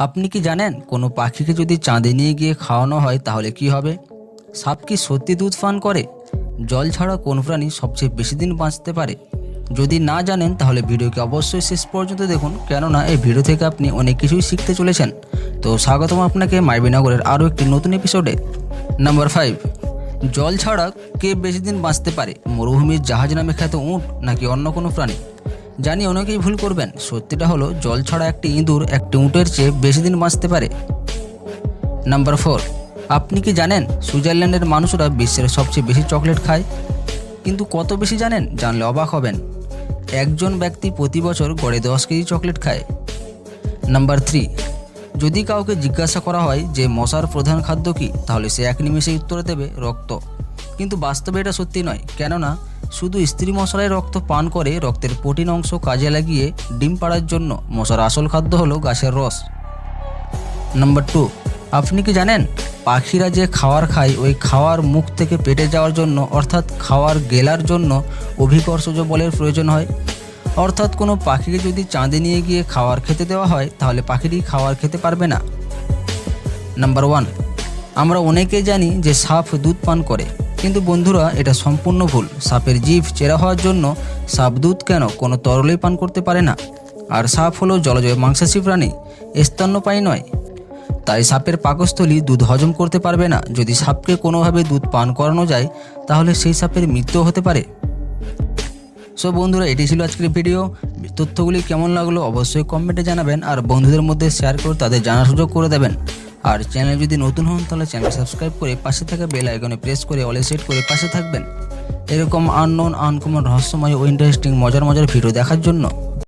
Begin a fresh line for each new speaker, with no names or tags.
আপনি কি জানেন কোনো পাখিকে যদি চাঁদে নিয়ে গিয়ে খাওয়ানো হয় তাহলে কি হবে? সাপ কি সত্যি দুধ পান করে? জল ছাড়া কোন প্রাণী সবচেয়ে বেশি দিন বাঁচতে পারে? যদি না জানেন তাহলে ভিডিওকে অবশ্যই শেষ পর্যন্ত দেখুন, কেননা এই ভিডিও থেকে আপনি অনেক কিছুই শিখতে চলেছেন। তো স্বাগতম আপনাকে মাইবিনগরের আরও একটি নতুন এপিসোডে। নাম্বার 5, জল ছাড়া কে বেশি দিন বাঁচতে পারে? মরুভূমির জাহাজ নামে খ্যাত উট নাকি অন্য কোনো প্রাণী? জানি অনেকেই ভুল করবেন, সত্যিটা হলো জল ছাড়া একটি ইঁদুর একটি উটের চেয়ে বেশি দিন বাঁচতে পারে। নাম্বার 4, আপনি কি জানেন সুইজারল্যান্ডের মানুষরা বিশ্বের সবচেয়ে বেশি চকলেট খায়? কিন্তু কত বেশি জানেন? জানলে অবাক হবেন। একজন ব্যক্তি প্রতি বছর গড়ে 10 কেজি চকলেট খায়। নাম্বার 3, যদি কাউকে জিজ্ঞাসা করা হয় যে মশার প্রধান খাদ্য কী, তাহলে সে এক নিমেষেই উত্তরে দেবে রক্ত। কিন্তু বাস্তবে এটা সত্যি নয়, কেননা শুধু স্ত্রী মশারাই রক্ত পান করে রক্তের প্রোটিন অংশ কাজে লাগিয়ে ডিম পাড়ার জন্য। মশার আসল খাদ্য হলো গাছের রস। নাম্বার 2, আপনি কি জানেন পাখিরা যে খাবার খায় ওই খাওয়ার মুখ থেকে পেটে যাওয়ার জন্য, অর্থাৎ খাওয়ার গেলার জন্য অভিকর্ষজ বলের প্রয়োজন হয়। অর্থাৎ কোনো পাখিকে যদি চাঁদে নিয়ে গিয়ে খাবার খেতে দেওয়া হয় তাহলে পাখিটি খাবার খেতে পারবে না। নাম্বার 1, আমরা অনেকেই জানি যে সাপ দুধ পান করে, কিন্তু বন্ধুরা এটা সম্পূর্ণ ভুল। সাপের জিভ চেরা হওয়ার জন্য সাপ দুধ কেন কোনো তরলেই পান করতে পারে না। আর সাপ হলো জলজ মাংসাশী প্রাণী, স্তন্যপায়ী নয়। তাই সাপের পাকস্থলী দুধ হজম করতে পারবে না। যদি সাপকে কোনোভাবে দুধ পান করানো যায় তাহলে সেই সাপের মৃত্যু হতে পারে। সো বন্ধুরা, এটি ছিল আজকের ভিডিও। তথ্যগুলি কেমন লাগলো অবশ্যই কমেন্টে জানাবেন, আর বন্ধুদের মধ্যে শেয়ার করে তাদের জানার সুযোগ করে দেবেন। আর চ্যানেল যদি নতুন হন তাহলে চ্যানেল সাবস্ক্রাইব করে পাশে থাকা বেল আইকনে প্রেস করে অলে সেট করে পাশে থাকবেন এরকম আননোন, আনকমন, রহস্যময় ও ইন্টারেস্টিং মজার ভিডিও দেখার জন্য।